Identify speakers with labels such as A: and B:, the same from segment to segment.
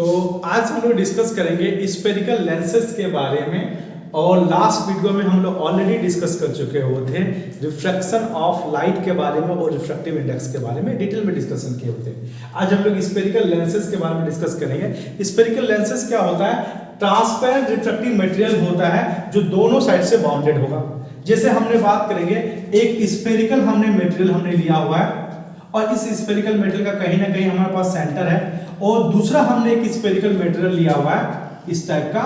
A: तो आज हम लोग डिस्कस करेंगे स्फेरिकल लेंसेज के बारे में। और लास्ट वीडियो में हम लोग ऑलरेडी डिस्कस कर चुके होते हैं रिफ्रैक्शन ऑफ लाइट के बारे में और रिफ्रैक्टिव इंडेक्स के बारे में डिटेल में डिस्कशन किए होते हैं। आज हम लोग स्फेरिकल लेंसेज के बारे में डिस्कस करेंगे। स्फेरिकल लेंसेज क्या होता है? ट्रांसपेरेंट रिफ्रैक्टिव मटेरियल होता है जो दोनों साइड से बाउंडेड होगा। जैसे हमने बात करेंगे, एक स्फेरिकल मटेरियल हमने लिया हुआ है और इस स्फेरिकल मटेरियल का कहीं ना कहीं हमारे पास सेंटर है, और दूसरा हमने एक स्फेरिकल मटेरियल लिया हुआ है इस टाइप का,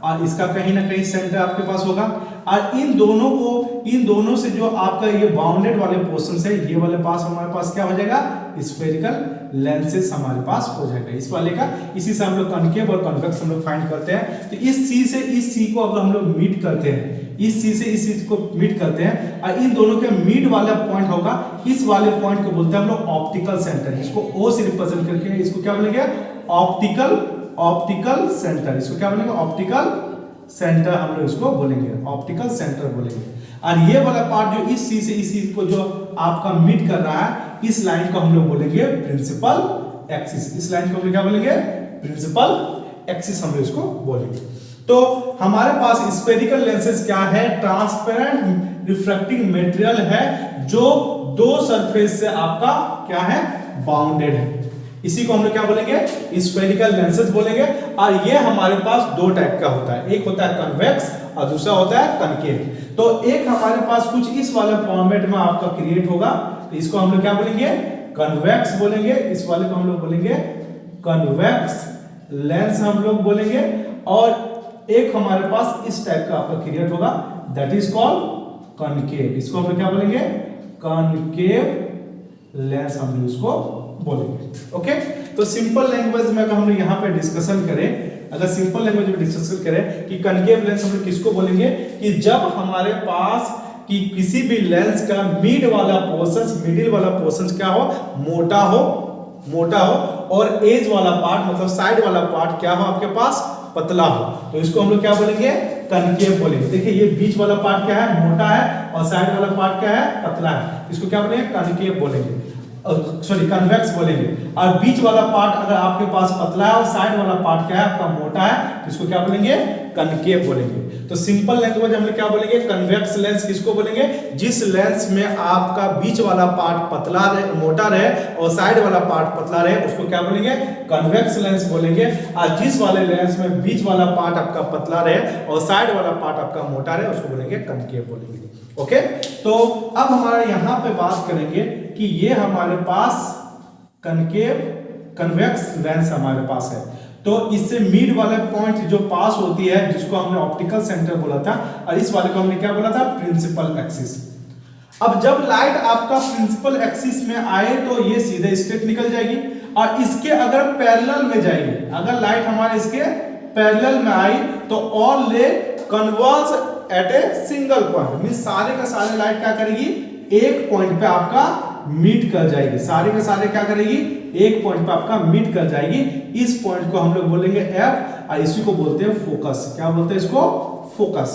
A: और इसका कहीं ना कहीं सेंटर आपके पास होगा। और इन दोनों से जो आपका ये बाउंडेड वाले पोर्शन है, ये वाले पास हमारे पास क्या हो जाएगा? स्फेरिकल लेंसेज हमारे पास हो जाएगा इस वाले का। इसी से हम लोग कॉन्केव और कॉन्वेक्स हम लोग फाइंड करते हैं। तो इस सी से इस सी को अगर हम लोग मीट करते हैं, इस सी से इस सी को मीट करते हैं, और इन दोनों के मीट वाला पॉइंट होगा, इस वाले पॉइंट को बोलते हैं हम लोग ऑप्टिकल सेंटर। इसको ओ से रिप्रेजेंट करके इसको क्या बोलेंगे? Optical centre. इसको क्या बोलेंगे? ऑप्टिकल सेंटर हम लोग इसको बोलेंगे, ऑप्टिकल सेंटर बोलेंगे। और ये वाला पार्ट जो इस सी से इस सी को जो आपका मीट कर रहा है, इस लाइन को हम लोग बोलेंगे प्रिंसिपल एक्सिस। इस लाइन को हम लोग क्या बोलेंगे? प्रिंसिपल एक्सिस हम लोग इसको बोलेंगे। तो हमारे पास स्फेरिकल लेंसेज क्या है? ट्रांसपेरेंट रिफ्रैक्टिंग मटेरियल है जो दो सरफेस से आपका क्या है? बाउंडेड है। इसी को हम लोग क्या बोलेंगे? स्फेरिकल लेंसेज बोलेंगे। और ये हमारे पास दो टाइप का होता है, एक होता है कन्वेक्स और दूसरा होता है कनकेव। तो एक हमारे पास कुछ इस वाले फॉर्मेट में आपका क्रिएट होगा, तो इसको हम लोग क्या बोलेंगे? कन्वेक्स बोलेंगे। इस वाले को हम लोग बोलेंगे कन्वेक्स लेंस हम लोग बोलेंगे। और एक हमारे पास इस टाइप का आपका क्रिएट होगा, दैट इज कॉल्ड कनकेव। इसको हम लोग क्या बोलेंगे? कनकेव लेंस हम लोग इसको बोलेंगे। ओके, तो सिंपल लैंग्वेज में अगर हम लोग यहाँ पे डिस्कशन करें, अगर सिंपल लैंग्वेज में डिस्कशन करें कि कनकेव लेंस हम लोग किसको बोलेंगे? कि जब हमारे पास कि किसी भी लेंस का मिड वाला पोर्शन, मिडिल वाला पोर्शन क्या हो? मोटा हो, और एज वाला पार्ट मतलब साइड वाला पार्ट क्या हो? आपके पास पतला हो। तो इसको हम लोग क्या बोलेंगे? कनकेव बोलेंगे। देखिए ये बीच वाला पार्ट क्या है? मोटा है, और साइड वाला पार्ट क्या है? पतला है। इसको क्या बोलेंगे? कनकेव बोलेंगे, सॉरी कन्वेक्स बोलेंगे। और बीच वाला पार्ट अगर आपके पास पतला है और साइड वाला पार्ट क्या है? आपका मोटा है, तो इसको क्या बोलेंगे? कनकेव बोलेंगे। तो सिंपल लैंग्वेज हम लोग क्या बोलेंगे? कन्वेक्स लेंस किसको बोलेंगे? जिस लेंस में आपका बीच वाला पार्ट पतला रहे, मोटा रहे, और साइड वाला पार्ट पतला रहे, उसको क्या बोलेंगे? कन्वेक्स लेंस बोलेंगे। और जिस वाले लेंस में बीच वाला पार्ट आपका पतला रहे और साइड वाला पार्ट आपका मोटा रहे, उसको बोलेंगे कनकेव बोलेंगे। ओके, तो अब हमारे यहाँ पे बात करेंगे कि ये हमारे पास कन्वेक्स लेंस हमारे पास है। तो इससे मिड वाले पॉइंट जो पास होती है, जिसको हमने ऑप्टिकल सेंटर बोला था, और इस वाले को हमने क्या बोला था? Principal axis. अब जब लाइट आपका प्रिंसिपल एक्सिस में आए तो ये सीधे स्ट्रेट निकल जाएगी, और इसके अगर पैरेलल में जाएगी, अगर लाइट हमारे इसके पैरेलल में आई तो ऑल रे converge eight a single point. Means सारे का सारे लाइट क्या करेगी? एक पॉइंट पे आपका मीट कर जाएगी। सारे के सारे क्या करेगी? एक पॉइंट पे आपका मीट कर जाएगी। इस पॉइंट को हम लोग बोलेंगे एफ, और इसी को बोलते हैं फोकस। क्या बोलते हैं इसको? Focus.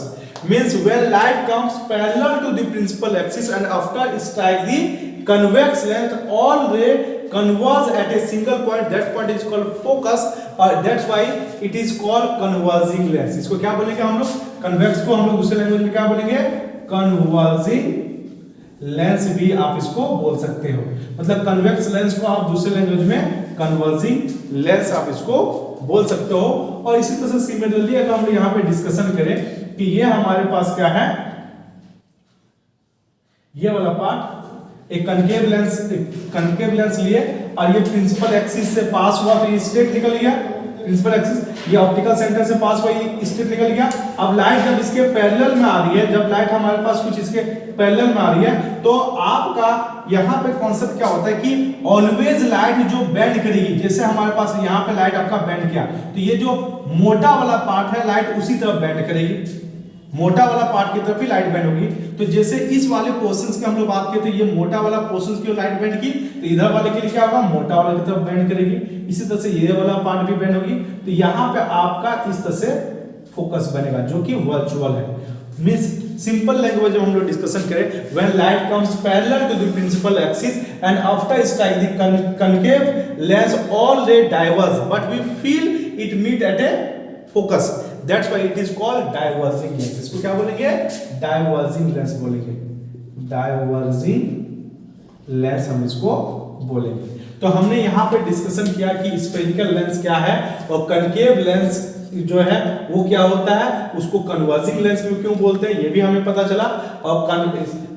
A: Means when light comes parallel to the principal axis and after strike the convex lens, all ray converge at a single point, that point is called focus, और that's why it is called converging lens। इसको क्या बोलेंगे हम लोग? Convex को हम लोग दूसरे लैंग्वेज में क्या बोलेंगे? कन्वर्जिंग लेंस भी आप इसको बोल सकते हो। मतलब कन्वेक्स लेंस को आप दूसरे लैंग्वेज में कन्वर्जिंग लेंस आप इसको बोल सकते हो। और इसी तरह से सिमिलरली अगर हम लोग यहाँ पे डिस्कशन करें कि ये हमारे पास क्या है? ये वाला पार्ट एक कनकेव लेंस लिए, और ये प्रिंसिपल एक्सिस से पास हुआ तो ये स्ट्रेट निकल गया। प्रिंसिपल एक्सिस ये ऑप्टिकल सेंटर से पास हुआ, ये स्ट्रेट निकल गया। अब लाइट जब इसके पैरेलल में आ रही है, जब लाइट हमारे पास कुछ इसके पैरेलल में आ रही है, तो आपका यहाँ पे कॉन्सेप्ट क्या होता है कि ऑलवेज लाइट जो बेंड करेगी, जैसे हमारे पास यहाँ पे लाइट आपका बेंड किया, तो ये जो मोटा वाला पार्ट है लाइट उसी तरफ बेंड करेगी, मोटा वाला पार्ट की तरफ ही लाइट बेंड होगी। तो जैसे इस वाले पोर्शंस की हम लोग बात किए, तो ये मोटा वाला पोर्शंस की लाइट बेंड की, तो इधर वाले के लिए क्या होगा? मोटा वाले की तरफ बेंड करेगी। इसी तरह से ये वाला पार्ट भी बेंड होगी, तो यहाँ पे आपका इस तरह से फोकस बनेगा, जो कि वर्चुअल है। मींस सिंपल लैंग्वेज में हम लोग डिस्कशन करें, when light comes parallel to the principal axis and after strike the concave lens all ray diverge, but we feel it meet at a focus, that's why it is called diverging lens. इसको क्या बोलेंगे? Diverging lens बोलेंगे, diverging lens हम इसको बोलेंगे। तो हमने यहाँ पे डिस्कशन किया कि स्फेरिकल लेंस क्या है और कनकेव लेंस जो है वो क्या होता है, उसको कन्वर्जिंग लेंस में क्यों बोलते हैं ये भी हमें पता चला, और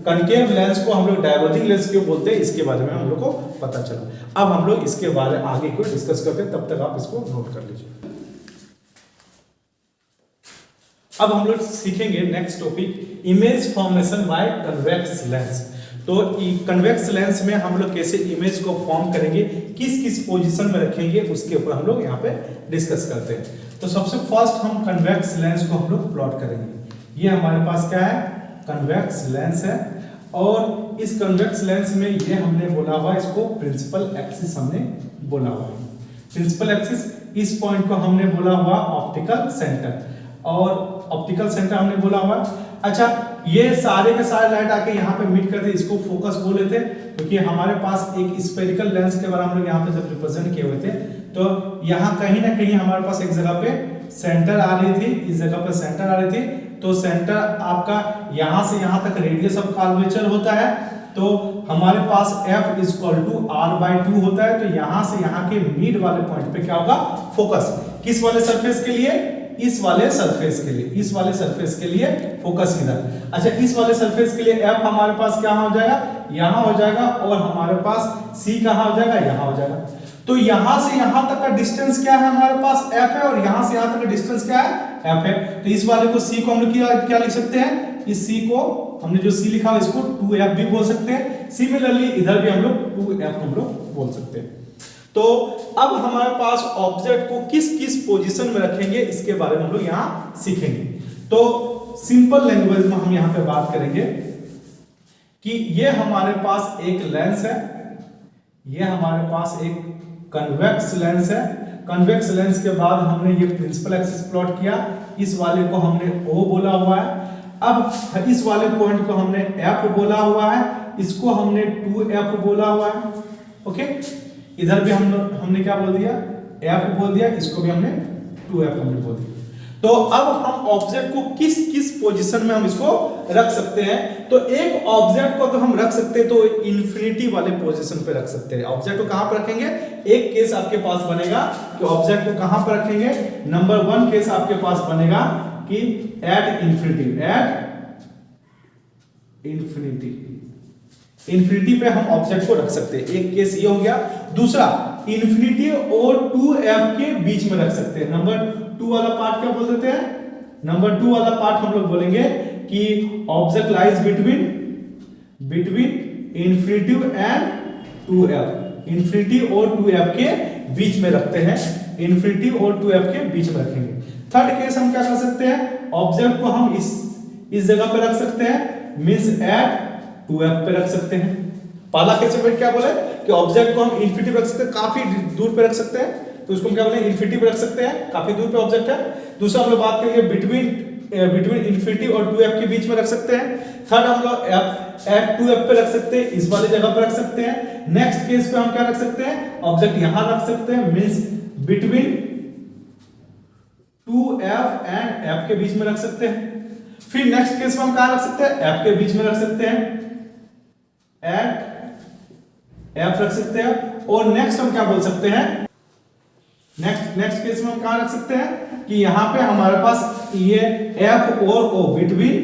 A: कनकेव लेंस को हम लोग डाइवर्जिंग लेंस क्यों बोलते हैं इसके बारे में हम लोग को पता चला। अब हम लोग इसके बारे आगे को डिस्कस करते हैं, तब तक आप इसको नोट कर लीजिए। अब हम लोग सीखेंगे next topic, image formation by convex lens. तो कन्वेक्स लेंस में हम लोग कैसे इमेज को फॉर्म करेंगे, किस किस पोजीशन में रखेंगे, उसके ऊपर हम लोग यहाँ पे डिस्कस करते हैं। तो सबसे फर्स्ट हम कन्वेक्स लेंस को हम लोग प्लॉट करेंगे। ये हमारे पास क्या है, कन्वेक्स लेंस है, और इस कन्वेक्स लेंस में ये हमने बोला हुआ इसको प्रिंसिपल एक्सिस हमने बोला हुआ है। प्रिंसिपल एक्सिस, इस पॉइंट को हमने बोला हुआ ऑप्टिकल सेंटर, और ऑप्टिकल सेंटर हमने बोला हुआ। अच्छा, ये सारे के सारे लाइट आके यहाँ पे मीट करते, इसको फोकस बोले थे, क्योंकि हमारे पास एक स्फेरिकल लेंस के बारे में हम लोग यहाँ पे जब रिप्रेजेंट किए हुए थे, तो यहाँ कहीं ना कहीं हमारे पास एक जगह पे सेंटर आ रही थी, इस जगह पे सेंटर आ रही थी। तो सेंटर आपका यहाँ से यहाँ तक रेडियस ऑफ कर्वेचर होता है, तो हमारे पास f is equal to r/2 होता है। तो यहाँ से यहाँ के मिड वाले पॉइंट पे क्या होगा, फोकस। किस वाले सरफेस के लिए, इस वाले सरफेस के लिए, इस वाले सरफेस के लिए फोकस इधर। अच्छा, इस वाले सरफेस के लिए f हमारे पास क्या हो जाएगा, यहाँ हो जाएगा, और हमारे पास c कहाँ हो जाएगा, यहाँ हो जाएगा। तो यहाँ से यहाँ तक का डिस्टेंस क्या है, हमारे पास f है, और यहाँ से यहाँ तक का डिस्टेंस क्या है, f है। तो इस वाले को c को हम लोग क्या लिख सकते हैं, इस c को हमने जो c लिखा है इसको 2f भी बोल सकते हैं। सिमिलरली इधर भी हम लोग 2f हम लोग बोल सकते हैं। तो अब हमारे पास ऑब्जेक्ट को किस किस पोजीशन में रखेंगे इसके बारे में हम लोग यहाँ सीखेंगे। तो सिंपल लैंग्वेज में हम यहाँ पे बात करेंगे कि ये हमारे पास एक लेंस है, ये हमारे पास एक कन्वेक्स लेंस है। कन्वेक्स लेंस के बाद हमने ये प्रिंसिपल एक्सिस प्लॉट किया, इस वाले को हमने O बोला हुआ है। अब इस वाले पॉइंट को हमने F बोला हुआ है, इसको हमने 2F बोला हुआ है। ओके, इधर भी हमने क्या बोल दिया, F बोल दिया, इसको भी हमने 2F हमने बोल दिया। तो अब हम ऑब्जेक्ट को किस किस पोजीशन में हम इसको रख सकते हैं। तो एक ऑब्जेक्ट को तो हम रख सकते हैं तो इन्फिनिटी वाले पोजीशन पे रख सकते हैं। ऑब्जेक्ट को कहां पर रखेंगे, एक केस आपके पास बनेगा कि ऑब्जेक्ट को कहां पर रखेंगे। नंबर 1 केस आपके पास बनेगा कि at infinity, at infinity, infinity पे हम ऑब्जेक्ट को रख सकते हैं। एक केस ये हो गया। दूसरा, इन्फिनिटी और 2f के बीच में रख सकते हैं। नंबर 2 वाला पार्ट क्या बोल देते हैं, नंबर 2 वाला पार्ट हम लोग बोलेंगे कि object lies between infinity and 2f। Infinity और 2f के बीच में रखते हैं, इन्फिनिटी और 2f के बीच में रखेंगे। थर्ड केस हम क्या कर सकते हैं, ऑब्जेक्ट को हम इस जगह पे रख सकते हैं, मींस एट 2f पे रख सकते हैं। पहला केस में क्या बोले कि ऑब्जेक्ट को हम इन्फिनिटी पे रख सकते हैं, काफी दूर पे रख सकते हैं, तो इसको हम क्या बोले, इन्फिनिटी पे रख सकते हैं, काफी दूर पे ऑब्जेक्ट है। दूसरा हम लोग बात करेंगे बिटवीन इन्फिनिटी और 2f के बीच में रख सकते हैं। थर्ड हम लोग एट 2f पे रख सकते हैं, इस वाले जगह पे रख सकते हैं। नेक्स्ट केस पे हम क्या रख सकते हैं, ऑब्जेक्ट यहां रख सकते हैं, means between 2f and f के बीच में रख सकते हैं। फिर नेक्स्ट केस में हम कहां रख सकते हैं, f के बीच में रख सकते हैं, एट f रख सकते हैं। और नेक्स्ट हम क्या बोल सकते हैं, नेक्स्ट केस में हम कहां रख सकते हैं कि यहां पे हमारे पास ये f और o between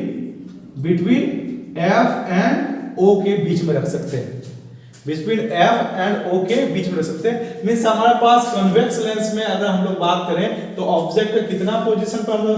A: f and o के बीच में रख सकते हैं, बिटवीन f एंड o के बीच में रख सकते हैं। मींस हमारे पास कन्वेक्स लेंस में अगर हम लोग बात करें तो ऑब्जेक्ट का कितना पोजीशन पर हम लोग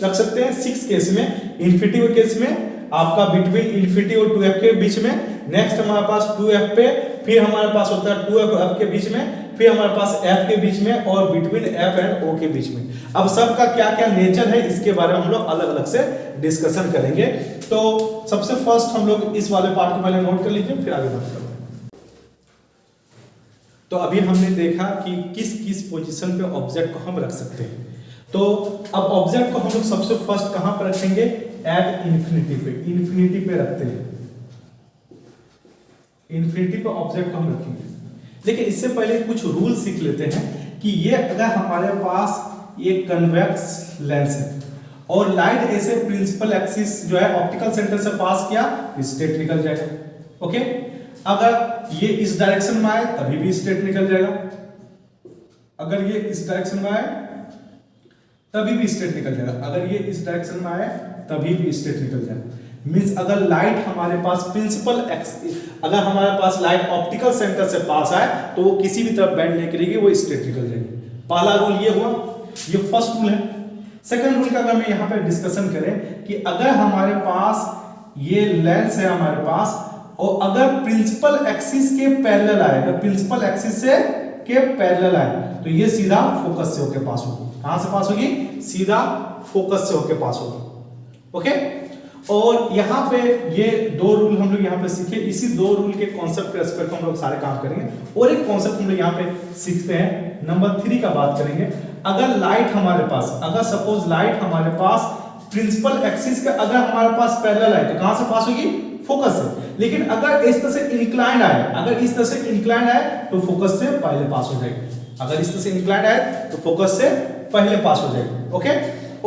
A: रख सकते हैं, 6 केस में। इन्फिनिटी केस में आपका बिटवीन इन्फिनिटी और 2f के बीच में, नेक्स्ट हमारे पास 2f पे, फिर हमारे पास होता है 2f के बीच में, फिर हमारे पास f के बीच में, और बिटवीन f एंड o के बीच में। अब सबका क्या क्या नेचर है इसके बारे में हम लोग अलग अलग से डिस्कशन करेंगे। तो सबसे फर्स्ट हम लोग इस वाले पार्ट को पहले नोट कर लीजिए, फिर आगे बात करेंगे। तो अभी हमने देखा कि किस किस पोजीशन पे ऑब्जेक्ट को हम रख सकते हैं। तो अब ऑब्जेक्ट को हम लोग सबसे फर्स्ट कहां पर रखेंगे, एट इन्फिनिटी पे, इन्फिनिटी पे रखते हैं, इन्फिनिटी पे ऑब्जेक्ट को हम रखेंगे। देखिए इससे पहले कुछ रूल सीख लेते हैं कि ये अगर हमारे पास ये कन्वेक्स लेंस है और लाइट ऐसे प्रिंसिपल एक्सिस जो है ऑप्टिकल सेंटर से पास किया, स्ट्रेट निकल जाएगा। ओके, अगर ये इस डायरेक्शन में आए तभी भी स्ट्रेट निकल जाएगा, अगर ये इस डायरेक्शन में आए तभी भी स्ट्रेट निकल जाएगा, अगर ये इस डायरेक्शन में आए तभी भी स्ट्रेट निकल जाएगा। मींस अगर लाइट हमारे पास प्रिंसिपल अगर हमारे पास लाइट ऑप्टिकल सेंटर से पास आए तो वो किसी भी तरफ बेंड नहीं करेगी, वो स्ट्रेट निकल जाएगी। पहला रूल ये हुआ, ये फर्स्ट रूल है। सेकंड रूल का अगर मैं यहाँ पे डिस्कशन करें कि अगर हमारे पास ये लेंस है हमारे पास और अगर प्रिंसिपल एक्सिस के पैरेलल आए, अगर प्रिंसिपल एक्सिस से के पैरेलल आए तो ये सीधा फोकस से होके पास होगी। कहां से पास होगी? सीधा फोकस से होके पास होगी। ओके, और यहाँ पे ये दो रूल हम लोग यहाँ पे सीखे, इसी दो रूल के कॉन्सेप्ट के रेस्पेक्ट हम लोग सारे काम करेंगे। और एक कॉन्सेप्ट हम लोग यहाँ पे सीखते हैं, नंबर 3 का बात करेंगे। अगर लाइट हमारे पास, अगर सपोज लाइट हमारे पास प्रिंसिपल एक्सिस का अगर हमारे पास पैरेलल आए तो कहां से पास होगी? फोकस से। लेकिन अगर इस तरह से इंक्लाइंड आए, अगर इस तरह से इंक्लाइंड आए तो फोकस से पहले पास हो जाएगी। अगर इस तरह से इंक्लाइंड आए तो फोकस से पहले पास हो जाएगी। ओके,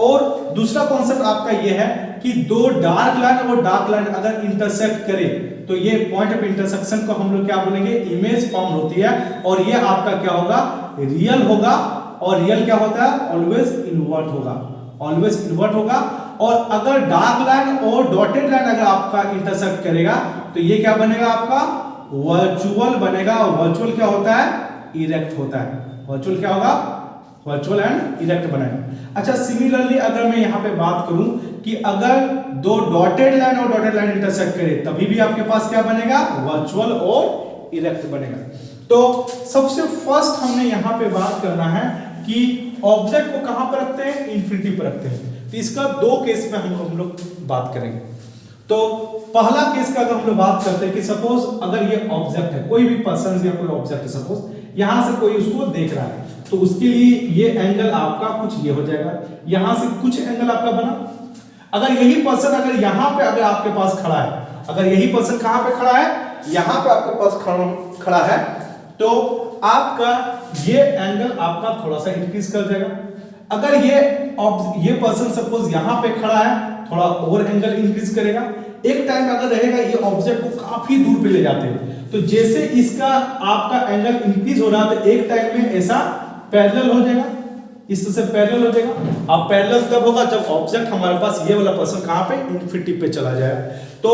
A: और दूसरा कॉन्सेप्ट आपका ये है कि दो डार्क लाइन और डार्क लाइन अगर इंटरसेक्ट करे तो ये पॉइंट ऑफ इंटरसेक्शन को हम लोग क्या बोलेंगे? इमेज फॉर्म होती है, और ये आपका क्या होगा? रियल होगा। और रियल क्या होता है? ऑलवेज इनवर्ट होगा, ऑलवेज इनवर्ट होगा। और अगर डार्क लाइन और डॉटेड लाइन अगर आपका इंटरसेक्ट करेगा तो ये क्या बनेगा? आपका वर्चुअल बनेगा। वर्चुअल क्या होता है? इरेक्ट होता है। वर्चुअल क्या होगा? वर्चुअल एंड इरेक्ट बनेगा। अच्छा, सिमिलरली अगर मैं यहाँ पे बात करूं कि अगर दो डॉटेड लाइन और डॉटेड लाइन इंटरसेक्ट करे तभी भी आपके पास क्या बनेगा? वर्चुअल और इरेक्ट बनेगा। तो सबसे फर्स्ट हमने यहाँ पे बात करना है कि ऑब्जेक्ट को कहां पर रखते हैं? इन्फिनिटी पर रखते हैं। तो इसका दो केस में हम लोग बात करेंगे। तो पहला केस का अगर हम लोग बात करते हैं कि सपोज अगर ये ऑब्जेक्ट है, कोई भी पर्सन या कोई ऑब्जेक्ट है, सपोज यहां से कोई उसको देख रहा है तो उसके लिए ये एंगल आपका कुछ ये हो जाएगा, यहां से कुछ एंगल आपका बना। अगर यही पर्सन अगर यहां पे अगर आपके पास खड़ा है, अगर यही पर्सन कहां पे खड़ा है? यहां पे आपके पास खड़ा है, तो आपका ये एंगल आपका थोड़ा सा इंक्रीज कर जाएगा। अगर ये पर्सन सपोज यहां पे खड़ा है, थोड़ा और एंगल इंक्रीज करेगा। एक टाइम अगर रहेगा ये ऑब्जेक्ट को काफी दूर पे ले जाते हैं, तो जैसे इसका आपका एंगल इंक्रीज हो रहा है तो एक टाइम में ऐसा पैरेलल हो जाएगा, इस तरह से पैरेलल हो जाएगा। अब पैरेलल तब होगा जब ऑब्जेक्ट हमारे पास ये वाला पर्सन कहां पे? इन्फिनिटी पे चला जाए। तो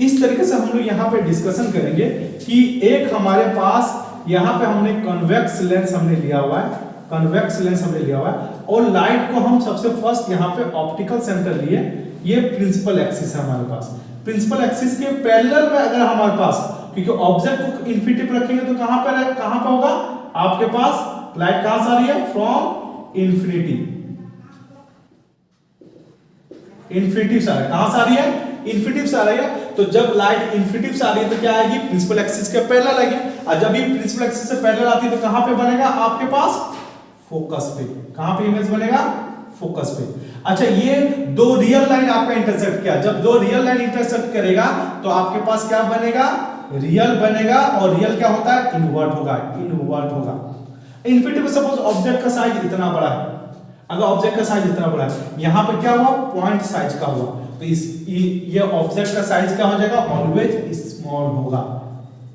A: इस तरीके से हम लोग यहाँ पे डिस्कशन करेंगे कि एक हमारे पास यहाँ पे हमने कन्वेक्स लेंस हमने लिया हुआ है, कन्वेक्स लेंस हमने लिया हुआ है, और लाइट को हम सबसे फर्स्ट यहाँ पे ऑप्टिकल सेंटर लिए। ये प्रिंसिपल एक्सिस है हमारे पास। प्रिंसिपल एक्सिस के पैरेलल में अगर हमारे पास, क्योंकि ऑब्जेक्ट को इन्फिनिटी पे रखेंगे तो कहां पे होगा? आपके पास लाइट कहां से आ रही है? फ्रॉम इन्फिनिटी, इन्फिनिटी से आ रही है। कहां से आ रही है? इन्फिनिटी से आ रही है। तो जब लाइट इन्फिनिटी से आ रही है तो क्या आएगी? प्रिंसिपल एक्सिस के पैरेलल आएगी। और जब भी प्रिंसिपल एक्सिस से पैरेलल आती है तो कहां पे बनेगा? आपके पास फोकस पे। कहां पे इमेज बनेगा? फोकस पे। अच्छा, ये दो रियल लाइन आपका इंटरसेक्ट किया, जब दो रियल लाइन इंटरसेक्ट करेगा तो आपके पास क्या बनेगा? रियल बनेगा। और रियल क्या होता है? इनवर्ट होगा, इनवर्ट होगा। इन्फिनिटी पे सपोज ऑब्जेक्ट का साइज इतना बड़ा है, अगर ऑब्जेक्ट का साइज इतना बड़ा है, यहां पर क्या हुआ? पॉइंट साइज का हुआ, तो ये ऑब्जेक्ट का साइज क्या हो जाएगा? ऑलवेज स्मॉल होगा,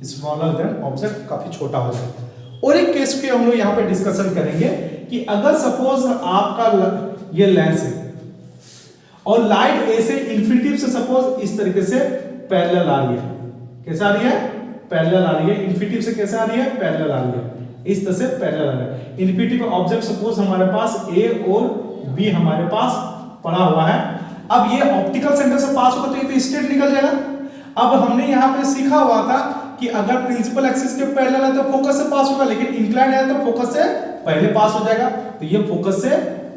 A: स्मॉलर देन ऑब्जेक्ट, काफी छोटा हो जाएगा। और एक केस के हम लोग यहाँ पे डिस्कशन करेंगे कि अगर सपोज आपका ये लेंस है और लाइट ऐसे इन्फिनिटी से सपोज इस तरीके से पैरेलल आ रही है। कैसे आ रही है? पैरेलल आ रही है। इन्फिनिटी से कैसे आ रही है? पैरेलल आ रही है, इस तरह से पैरेलल आ रहा है। इन्फिनिटी पे ऑब्जेक्ट सपोज हमारे पास A और B हमारे पास पड़ा हुआ है। अब ये ऑप्टिकल सेंटर से पास होगा तो ये तो स्ट्रेट निकल जाएगा। अब हमने यहाँ पे सीखा हुआ था कि अगर प्रिंसिपल एक्सिस के पैरेलल है तो फोकस से पास होगा, लेकिन इंक्लाइंड है तो फोकस से पहले पास हो जाएगा। तो ये फोकस से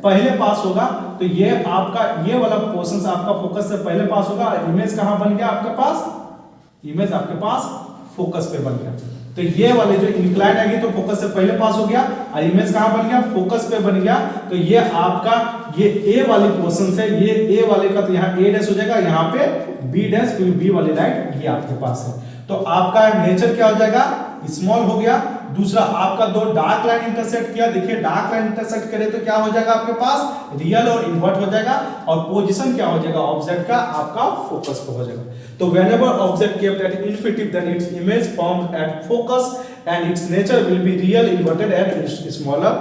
A: पहले पास होगा, तो ये आपका ये वाला पोर्शन आपका फोकस से पहले पास होगा। इमेज कहां बन गया आपके पास? इमेज आपके पास फोकस पे बन गया। तो ये वाले जो इंक्लाइंड आएगी तो फोकस से पहले पास हो गया, और इमेज कहां बन गया? फोकस पे बन गया। तो ये आपका ये A वाली पोर्शन से, ये A वाले का तो यहाँ A डैश हो जाएगा, यहाँ पे B डैश, क्योंकि B वाली लाइट ये आपके पास है। तो आपका नेचर क्या हो जाएगा? स्मॉल हो गया। दूसरा आपका दो डार्क लाइन इंटरसेक्ट किया, देखिए डार्क लाइन इंटरसेक्ट करे तो क्या हो जाएगा आपके पास रियल और इन्वर्ट हो जाएगा, और पोजीशन क्या हो जाएगा ऑब्जेक्ट का आपका फोकस पे हो जाएगा। तो whenever object kept at infinitive then its image formed at focus and its nature will be real inverted and smaller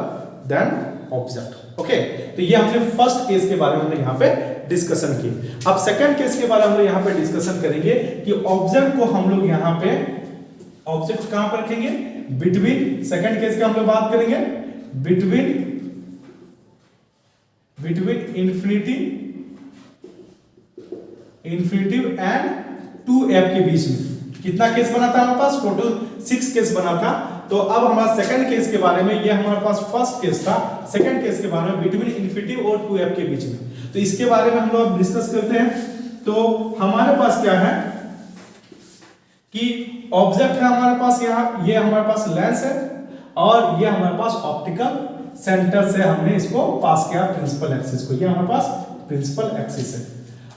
A: than object। Okay, तो ये हमने फर्स्ट केस के बारे में हमने यहाँ पे डिस्कशन की। अब सेकंड केस के बारे में हम लोग यहाँ पे डिस्कशन करेंगे कि ऑब्जेक्ट को हम लोग यहाँ पे ऑब्जेक्ट कहां पर रखेंगे बिटवीन, सेकंड केस का हम लोग बात करेंगे बिटवीन इन्फिनिटिव एंड 2f के बीच में। कितना केस बना था हमारे पास, टोटल 6 केस बना था। तो अब हमारा सेकंड केस के बारे में, ये हमारे पास फर्स्ट केस था, सेकंड केस के बारे में बिटवीन इन्फिनिटिव और 2f के बीच में। तो इसके बारे में हम लोग डिस्कस करते हैं। तो हमारे पास क्या है कि ऑब्जेक्ट है हमारे पास यहाँ, ये हमारे पास लेंस है और ये हमारे पास ऑप्टिकल सेंटर से हमने इसको पास किया प्रिंसिपल एक्सिस को, ये हमारे पास प्रिंसिपल एक्सिस है।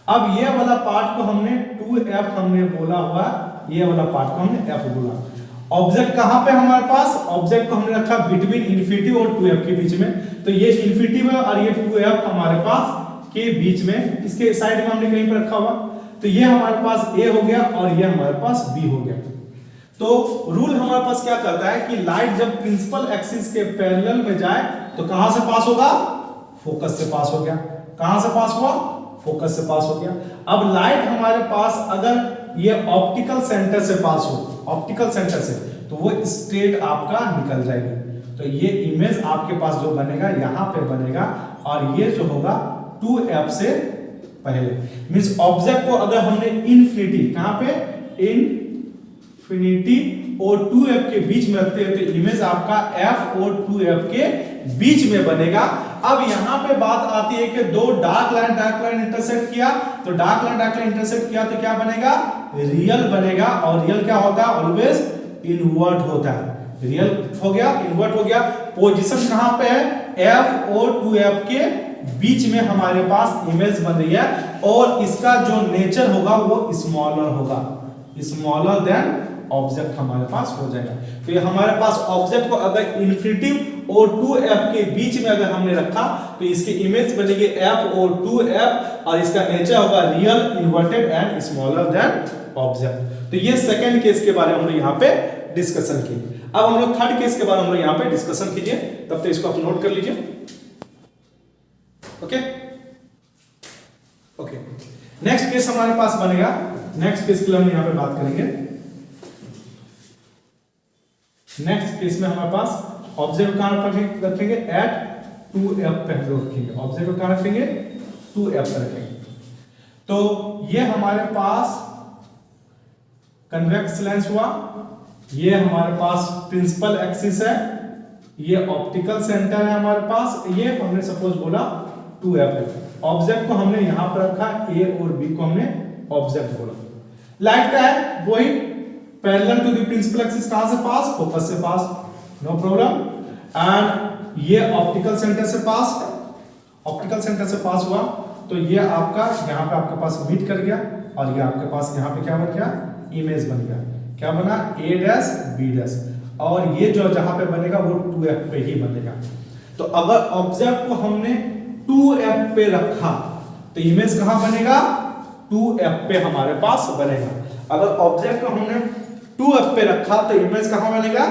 A: अब ये वाला पार्ट को हमने 2f हमने बोला हुआ, ये वाला पार्ट को हमने f बोला। ऑब्जेक्ट कहां पे हमारे पास, ऑब्जेक्ट को हमने रखा बिटवीन इन्फिनिटिव और 2f के बीच में। तो ये इन्फिनिटिव है और ये 2f हमारे पास के बीच में, इसके साइड में हमने कहीं पर रखा हुआ। तो ये हमारे पास a हो गया और ये हमारे पास b हो गया। तो रूल हमारे पास क्या करता है कि लाइट जब प्रिंसिपल एक्सिस के पैरेलल में जाए तो कहां से पास होगा, फोकस से पास हो गया। कहां से पास हुआ, फोकस से पास हो गया। अब लाइट हमारे पास अगर ये ऑप्टिकल सेंटर से पास हो, ऑप्टिकल सेंटर से, तो वो स्ट्रेट आपका निकल जाएगी। तो ये इमेज आपके पास जो बनेगा यहां पे बनेगा, और ये जो होगा 2f से पहले। मींस ऑब्जेक्ट को अगर हमने इन्फिनिटी, कहां पे इन्फिनिटी और 2f के बीच में रखते हैं तो इमेज आपका f और 2f के बीच में बनेगा। अब यहां पे बात आती है कि दो डार्क लाइन इंटरसेक्ट किया, तो डार्क लाइन इंटरसेक्ट किया तो क्या बनेगा, रियल बनेगा। और रियल क्या होता है, ऑलवेज इनवर्ट होता है। रियल हो गया, इनवर्ट हो गया। पोजीशन कहां पे है, f और 2f के बीच में हमारे पास इमेज बन रही है, और इसका जो नेचर होगा वो स्मॉलर होगा, स्मॉलर देन ऑब्जेक्ट हमारे पास हो जाएगा। तो ये हमारे पास ऑब्जेक्ट को अगर इन्फिनिटिव और 2f के बीच में अगर हमने रखा तो इसकी इमेज बनेगी f और 2f, और इसका नेचर होगा real, inverted and smaller than object. तो ये सेकंड केस के बारे में हम लोग यहाँ पे डिस्कशन की। अब हम लोग थर्ड केस के बारे में हम लोग यहाँ पे डिस्कशन कीजिए, तब तक इसको आप नोट कर लीजिए। ओके ओके, नेक्स्ट केस हमारे पास बनेगा, नेक्स्ट केस के लिए हम यहाँ पे बात करेंगे। नेक्स्ट केस में हमारे पास ऑब्जेक्ट कहां पर रखेंगे, एट 2f पे रखेंगे। ऑब्जेक्ट को कहां रखेंगे, 2f पे रखेंगे। तो ये हमारे पास कन्वेक्स लेंस हुआ, ये हमारे पास प्रिंसिपल एक्सिस है, ये ऑप्टिकल सेंटर है हमारे पास, ये हमने सपोज बोला 2f है। ऑब्जेक्ट को हमने यहां पर रखा, a और b को हमने ऑब्जेक्ट बोला। लाइट का है वही parallel to the principal axis, कहां से पास, फोकस से पास, नो प्रॉब्लम। एंड ये ऑप्टिकल सेंटर से पास, ऑप्टिकल सेंटर से पास हुआ, तो ये आपका यहां पे आपके पास मीट कर गया, और ये आपके पास यहां पे क्या बन गया, इमेज बन गया। क्या बना, a डैश b डैश, और ये जो जहां पे बनेगा वो 2f पे ही बनेगा। तो अगर ऑब्जेक्ट को हमने 2f पे रखा तो इमेज कहां बनेगा, 2f पे हमारे पास बनेगा। अगर ऑब्जेक्ट को हमने 2f पे रखा तो इमेज कहां बनेगा,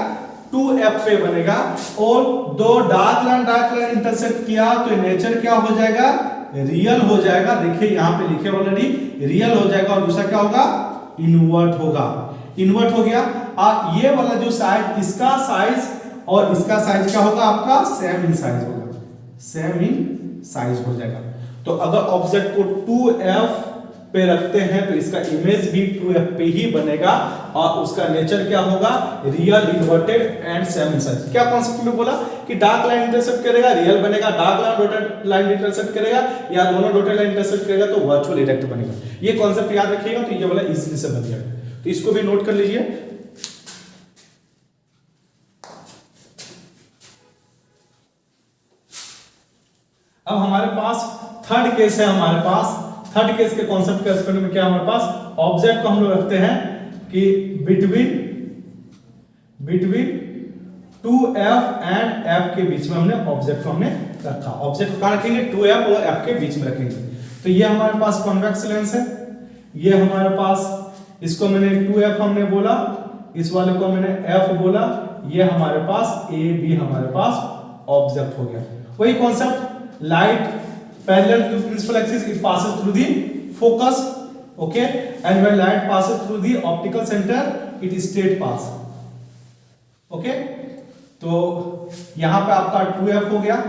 A: 2f पे बनेगा। और दो डार्क लाइन इंटरसेक्ट किया तो नेचर क्या हो जाएगा, रियल हो जाएगा। देखिए यहां पे लिखे ऑलरेडी रियल हो जाएगा, और दूसरा क्या होगा, इन्वर्ट होगा। इन्वर्ट हो गया। ये वाला जो साइज, इसका साइज और इसका साइज क्या होगा आपका, सेम इन साइज होगा, सेम इन साइज हो जाएगा। तो अगर ऑब्जेक्ट को 2f पे रखते हैं तो इसका इमेज भी 2f पे ही बनेगा, और उसका नेचर क्या होगा, real, inverted and same in size. क्या कॉन्सेप्ट में बोला कि डार्क लाइन इंटरसेक्ट करेगा रियल बनेगा, dark line dotted line intersect करेगा या दोनों डॉटेड लाइन इंटरसेक्ट करेगा तो वर्चुअल इरेक्ट बनेगा। ये कॉन्सेप्ट याद रखिएगा, तो ये वाला इजीली से बन जाएगा। तो इसको भी नोट कर लीजिए। अब हमारे पास थर्ड केस है, हमारे पास थर्ड केस के कॉन्सेप्ट के रेस्पेक्ट में क्या हमारे पास ऑब्जेक्ट को हम लोग रखते हैं कि बिटवीन 2f एंड f के बीच में हमने ऑब्जेक्ट को हमने रखा। ऑब्जेक्ट को कहां रखेंगे? 2f और f के बीच में रखेंगे। तो ये हमारे पास कॉन्वेक्स लेंस है, ये हमारे पास, इसको मैंने 2f हमने बोला, इस वाले को मैंने f बोला, ये हमारे पास a b हमारे पास ऑब्जेक्ट हो गया। वही concept, light parallel to principal axis it passes through the focus, okay, and when light passes through the optical centre it straight pass, okay. तो यहां पे आपका 2f हो गया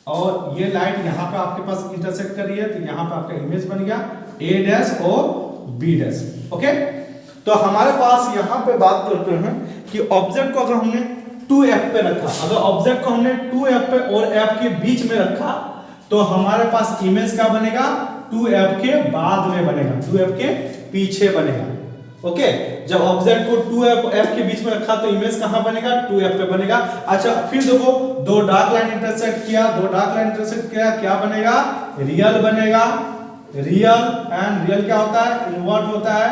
A: और ये लाइट यहां पे आपके पास इंटरसेक्ट कर रही है, तो यहां पे आपका इमेज बन गया a डैश और b डैश, ओके। तो हमारे पास यहां पे बात करते हैं कि ऑब्जेक्ट को अगर हमने 2f पे रखा, अगर ऑब्जेक्ट को हमने 2f पे और f के बीच में रखा तो हमारे पास इमेज क्या बनेगा? 2f के बाद में बनेगा, 2f के पीछे बनेगा, ओके। जब ऑब्जेक्ट को 2f और f के बीच में रखा तो इमेज कहां बनेगा? 2f पे बनेगा। अच्छा फिर देखो, दो डार्क लाइन इंटरसेक्ट किया, दो डार्क लाइन इंटरसेक्ट किया, क्या बनेगा? रियल बनेगा। रियल एंड रियल क्या होता है? इनवर्ट होता है,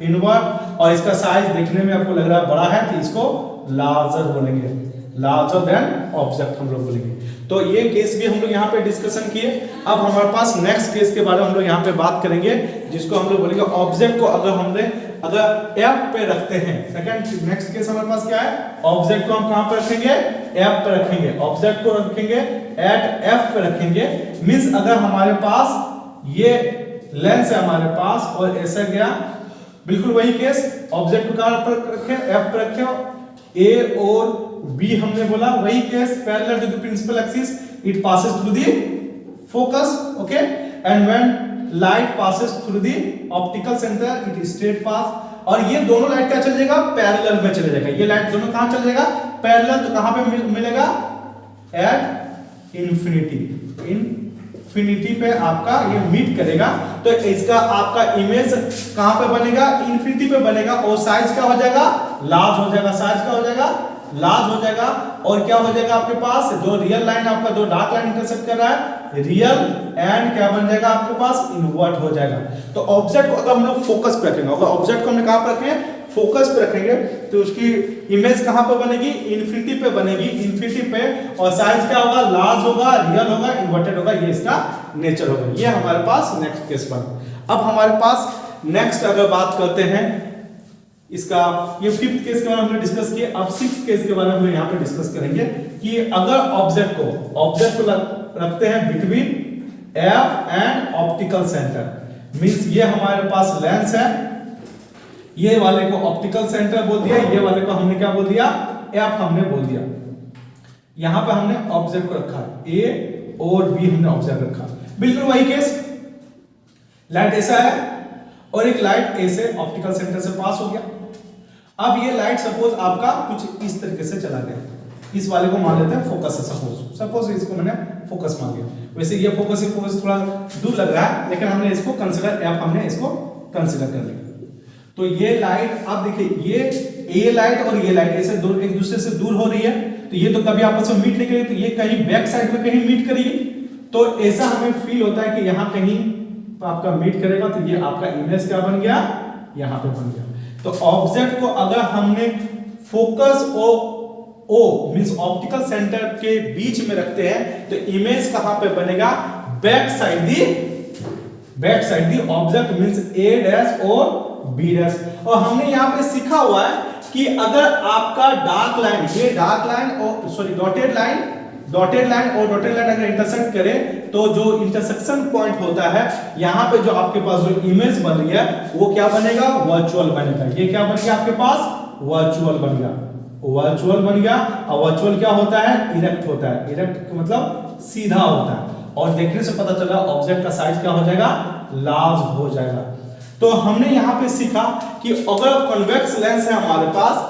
A: इनवर्ट। और इसका साइज देखने में आपको लग रहा है बड़ा है तो इसको लार्जर बोलेंगे, लार्जर देन ऑब्जेक्ट हम लोग बोलेंगे। तो ये केस भी हम लोग यहाँ पे डिस्कशन किए। अब हमारे पास नेक्स्ट केस के बारे में हम लोग यहाँ पे बात करेंगे, जिसको हम लोग बोलेंगे ऑब्जेक्ट को अगर f पे रखते हैं। सेकंड नेक्स्ट केस हमारे पास क्या है? ऑब्जेक्ट को हम कहां पे रखेंगे? f पे रखेंगे। ऑब्जेक्ट को रखेंगे एट f पे रखेंगे, मींस अगर हमारे पास ये लेंस है हमारे पास और ऐसा गया, बिल्कुल वही केस, ऑब्जेक्ट को कहां पर रखे? f पे रखे, a और b हमने बोला, वही case, parallel to the principal axis it passes through the focus, okay, and when light passes through the optical centre it straight pass. और ये दोनों लाइट क्या चल जाएगा? पैरेलल में चले जाएगा। ये लाइट दोनों कहां चल जाएगा? पैरेलल। तो कहां पे मिलेगा? एट इंफिनिटी, इंफिनिटी पे आपका ये मीट करेगा। तो इसका आपका इमेज कहां पे बनेगा? इंफिनिटी पे बनेगा। और साइज क्या हो जाएगा? लार्ज हो जाएगा। साइज क्या हो जाएगा? लार्ज हो जाएगा। और क्या हो जाएगा आपके पास? जो रियल लाइन आपका दो डार्क लाइन इंटरसेक्ट कर रहा है, रियल एंड क्या बन जाएगा आपके पास? इनवर्ट हो जाएगा। तो ऑब्जेक्ट को अगर हम लोग फोकस पे रखेंगे, अगर ऑब्जेक्ट को हमने कहां पर रखे? फोकस पे रखेंगे, तो उसकी इमेज कहां पे बनेगी? इन्फिनिटी पे बनेगी, इन्फिनिटी पे। और साइज क्या होगा? लार्ज होगा, रियल होगा, इन्वर्टेड होगा। ये इसका नेचर होगा। ये हमारे पास नेक्स्ट केस बना। अब हमारे पास नेक्स्ट अगर बात करते हैं इसका, ये फिफ्थ केस के बारे में हमने डिस्कस किया। अब सिक्स्थ केस के बारे में हम यहाँ पे डिस्कस करेंगे कि अगर ऑब्जेक्ट को रखते हैं between f and optical centre, means ये हमारे पास लेंस है, ये वाले को ऑप्टिकल सेंटर बोल दिया, ये वाले को हमने क्या बोल दिया? f हमने बोल दिया। यहां पे हमने ऑब्जेक्ट को रखा, a और b हमने ऑब्जेक्ट रखा। बिल्कुल वही केस, लाइट ऐसा है और एक लाइट ए से ऑप्टिकल सेंटर से पास हो गया। अब ये लाइट सपोज आपका कुछ इस तरीके से चला गया, इस वाले को मान लेते हैं फोकस है, सपोज इसको मैंने फोकस मान लिया। वैसे ये फोकस थोड़ा दूर लग रहा है, लेकिन हमने इसको कंसीडर हमने इसको कंसीडर कर लिया। तो ये लाइट आप देखिए, ये लाइट और ये लाइट ऐसे एक दूसरे से दूर हो रही है, तो ये तो कभी आपस में मीट नहीं करेगी, तो ये कहीं बैक साइड में कहीं मीट करेगी। तो ऐसा हमें फील होता है कि यहाँ कहीं आपका मीट करेगा, तो ये आपका इमेज क्या बन गया? यहाँ पे बन गया। तो ऑब्जेक्ट को अगर हमने फोकस ओ मींस ऑप्टिकल सेंटर के बीच में रखते हैं तो इमेज कहां पे बनेगा? Back side the object means a dash और b डैश। और हमने यहां पे सीखा हुआ है कि अगर आपका डार्क लाइन, ये डार्क लाइन और सॉरी डॉटेड लाइन अगर इंटरसेक्ट करे तो जो इंटरसेक्शन पॉइंट होता है, यहां पे जो आपके पास जो इमेज बन रही है वो क्या बनेगा? वर्चुअल बनेगा। ये क्या बन गया आपके पास? वर्चुअल बन गया। और वर्चुअल क्या होता है? इरेक्ट होता है। इरेक्ट मतलब सीधा होता है। और देखने से पता चला ऑब्जेक्ट का साइज क्या हो जाएगा? लार्ज हो जाएगा। तो हमने यहां पे सीखा कि अगर कन्वेक्स लेंस है हमारे पास,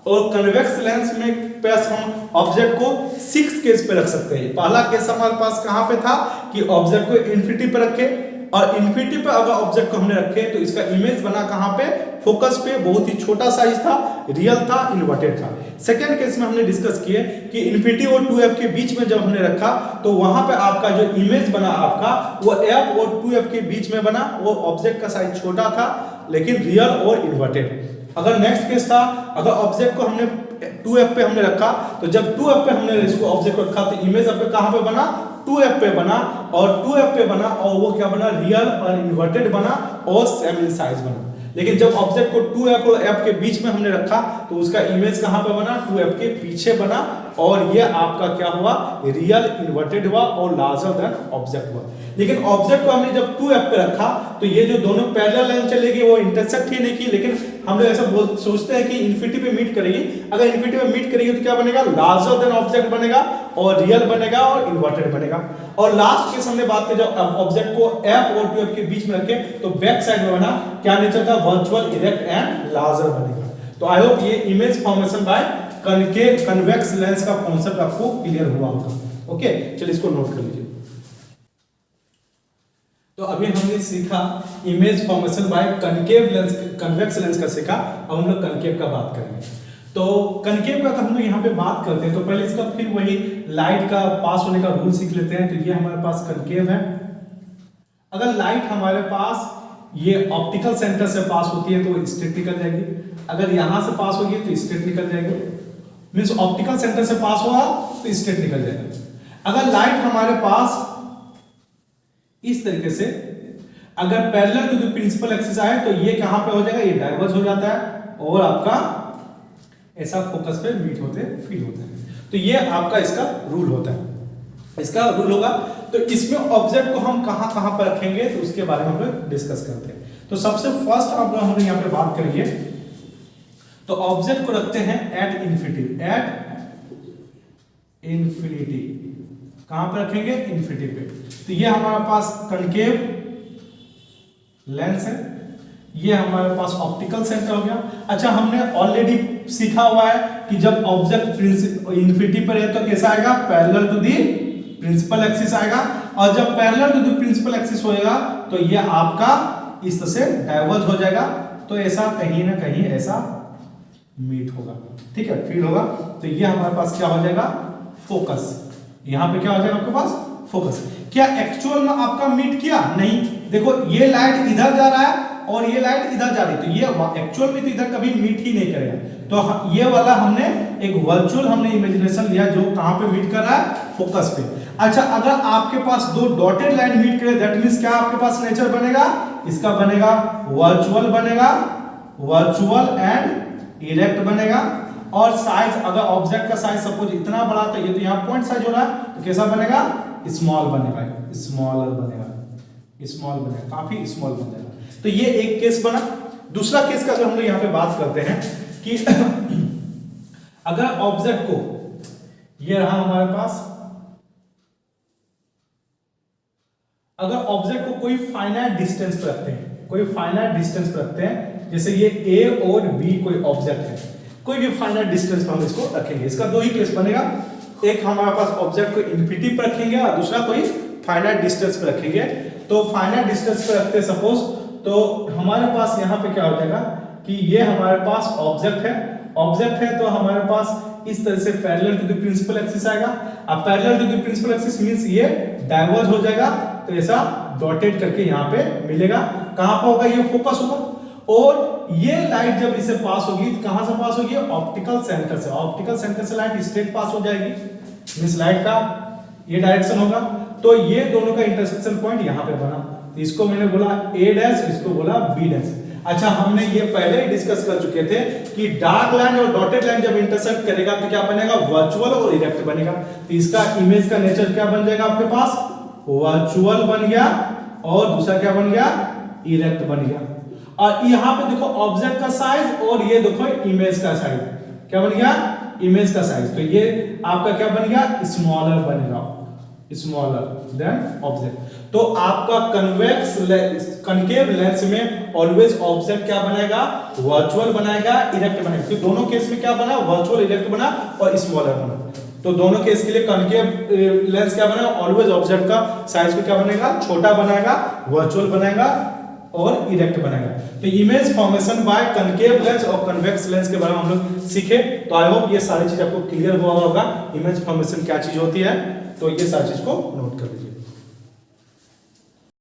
A: और कन्वेक्स लेंस में हम ऑब्जेक्ट को 6 केस पे रख सकते हैं। पहला केस हमारे पास कहां पे था कि ऑब्जेक्ट को इन्फिनिटी पे रखे, और इन्फिनिटी पे अगर ऑब्जेक्ट को हमने रखे तो इसका इमेज बना कहां पे? फोकस पे। बहुत ही छोटा साइज था, रियल था, इन्वर्टेड था। सेकेंड केस में हमने डिस्कस किए कि इन्फिनिटी और 2f के बीच में जब हमने रखा तो वहां पे आपका जो इमेज बना आपका वो f और 2f के बीच में बना। वो ऑब्जेक्ट का साइज छोटा था लेकिन रियल और इन्वर्टेड। अगर नेक्स्ट केस था, अगर ऑब्जेक्ट को हमने 2f पे हमने रखा, तो जब 2f पे हमने इसको ऑब्जेक्ट को रखा तो इमेज आपका कहां पे बना, 2f पे बना, और 2f पे बना और वो क्या बना, रियल और इन्वर्टेड बना और सेम इन साइज बना। लेकिन जब ऑब्जेक्ट को 2f और f के बीच में हमने रखा तो उसका इमेज कहां पे बना, 2f के पीछे बना, और ये आपका क्या हुआ, रियल इन्वर्टेड हुआ और लार्जर देन ऑब्जेक्ट हुआ। लेकिन ऑब्जेक्ट को हमने जब 2f पे रखा तो ये जो दोनों पैरेलल लाइन चलेगी वो इंटरसेक्ट ही नहीं की, लेकिन हम लोग ऐसा सोचते हैं कि इन्फिनिटी पे मीट करेगी। अगर इन्फिनिटी पे मीट करेगी तो क्या बनेगा, लार्जर देन ऑब्जेक्ट बनेगा और रियल बनेगा और इन्वर्टेड बनेगा। और लास्ट केस हमने बात की जब ऑब्जेक्ट को f और 2f के बीच में रखे तो बैक साइड में बना क्या नेचर था, वर्चुअल, इरेक्ट एंड लार्जर बनेगा। तो आई होप ये image formation by concave convex lens का कॉन्सेप्ट आपको क्लियर हुआ होगा। ओके, चलिए इसको नोट कर लीजिए। तो अभी हमने सीखा image formation by concave lens, convex lens का सीखा। अब हम लोग कनकेव का बात करेंगे। तो कनकेव का हम लोग यहाँ पे बात करते हैं तो पहले इसका फिर वही लाइट का पास होने का रूल सीख लेते हैं। तो ये हमारे पास कनकेव है। अगर लाइट हमारे पास ये ऑप्टिकल सेंटर से पास होती है तो स्ट्रेट निकल जाएगी, अगर यहां से पास होगी तो स्ट्रेट निकल जाएगी, मींस ऑप्टिकल सेंटर से पास हुआ तो स्ट्रेट निकल जाएगा। अगर लाइट हमारे पास इस तरीके से अगर parallel to the principal axis आए तो ये कहां पे हो जाएगा, ये डाइवर्ज हो जाता है और आपका ऐसा फोकस पे मीट होते फील होते हैं। तो ये आपका इसका रूल होता है, इसका रूल होगा। तो इसमें ऑब्जेक्ट को हम कहां पर रखेंगे तो उसके बारे में हम लोग डिस्कस करते हैं। तो सबसे फर्स्ट हम यहाँ पे बात करेंगे तो ऑब्जेक्ट को रखते हैं एट इन्फिनिटी, एट इन्फिनिटी कहां पर रखेंगे, इन्फिनिटी पे। तो ये हमारे पास कनकेव लेंस है, ये हमारे पास ऑप्टिकल सेंटर हो गया। अच्छा, हमने ऑलरेडी सीखा हुआ है कि जब ऑब्जेक्ट इन्फिनिटी पर है तो कैसा आएगा, parallel to the principal axis आएगा, और जब parallel to the principal axis होएगा तो ये आपका इस तरह से डाइवर्ज हो जाएगा। तो ऐसा कहीं ना कहीं ऐसा मीट होगा, ठीक है, फील होगा। तो ये हमारे पास क्या हो जाएगा, फोकस। यहां पे क्या हो जाएगा आपके पास, फोकस। क्या एक्चुअल में आपका मीट किया, नहीं। देखो ये लाइट इधर जा रहा है और ये लाइट इधर जा रही है, तो ये एक्चुअल में तो इधर कभी मीट ही नहीं करेगा। तो ये वाला हमने एक वर्चुअल हमने इमेजिनेशन लिया जो कहां पे मीट कर रहा है, फोकस पे। अच्छा, अगर आपके पास दो डॉटेड लाइन मीट करे दैट मींस क्या आपके पास नेचर बनेगा, इसका बनेगा वर्चुअल बनेगा, वर्चुअल एंड इरेक्ट बनेगा। और साइज, अगर ऑब्जेक्ट का साइज सपोज इतना बड़ा तो ये तो यहाँ पॉइंट साइज हो रहा है तो कैसा बनेगा, स्मॉल बनेगा, स्मॉलर बनेगा, स्मॉल बनेगा, काफी स्मॉल बन जाएगा। तो ये एक केस बना। दूसरा केस का जो हम लोग यहाँ पे बात करते हैं कि अगर ऑब्जेक्ट को, ये रहा हमारे पास, अगर ऑब्जेक्ट को कोई फाइनाइट डिस्टेंस पर रखते हैं, कोई फाइनाइट डिस्टेंस पर रखते हैं, जैसे ये ए और बी कोई ऑब्जेक्ट है, कोई भी फाइनाइट डिस्टेंस पर हम इसको रखेंगे। इसका दो ही केस बनेगा, एक हमारे पास ऑब्जेक्ट को इन्फिनिटी पर रखेंगे और दूसरा कोई फाइनाइट डिस्टेंस पर रखेंगे। तो फाइनाइट डिस्टेंस पर रखते सपोज, तो हमारे पास यहाँ पे क्या हो जाएगा कि ये हमारे पास ऑब्जेक्ट है, ऑब्जेक्ट है तो हमारे पास इस तरह से parallel to the principal axis आएगा। अब parallel to the principal axis means ये डाइवर्ज हो जाएगा, तो ऐसा डॉटेड करके यहाँ पे मिलेगा। कहां पर होगा, ये फोकस होगा। और ये लाइट जब इसे पास होगी तो कहां से पास होगी, ऑप्टिकल सेंटर से। ऑप्टिकल सेंटर से लाइट स्ट्रेट पास हो जाएगी, मींस लाइट का ये डायरेक्शन होगा। तो ये दोनों का इंटरसेक्शन पॉइंट यहाँ पे बना, तो इसको मैंने बोला ए डैश, इसको बोला बी डैश। अच्छा, हमने ये पहले ही डिस्कस कर चुके थे कि डार्क लाइन और डॉटेड लाइन जब इंटरसेक्ट करेगा तो क्या बनेगा, वर्चुअल और इरेक्ट बनेगा। तो इसका इमेज का नेचर क्या बन जाएगा आपके पास, वर्चुअल बन गया और दूसरा क्या बन गया, इरेक्ट बन गया। और यहाँ पे देखो ऑब्जेक्ट का साइज और ये देखो इमेज का साइज क्या बन गया, इमेज का साइज। तो ये आपका क्या बन गया, स्मॉलर बनेगा, स्मॉलर देन ऑब्जेक्ट। तो आपका कनकेव लेंस में ऑलवेज ऑब्जेक्ट क्या बनेगा, वर्चुअल बनाएगा, इरेक्ट बनाएगा। तो दोनों केस में क्या बना, वर्चुअल इरेक्ट बना और स्मॉलर बना। तो दोनों केस के लिए कनकेव लेंस क्या बना, ऑलवेज ऑब्जेक्ट का साइज को क्या बनेगा, छोटा बनाएगा, वर्चुअल बनाएगा और इरेक्ट बनाएगा। तो image formation by concave lens और कन्वेक्स लेंस के बारे में हम लोग सीखे। तो आई होप ये सारी चीज आपको क्लियर हुआ होगा, इमेज फॉर्मेशन क्या चीज होती है। तो ये सारी चीज को नोट कर लीजिए।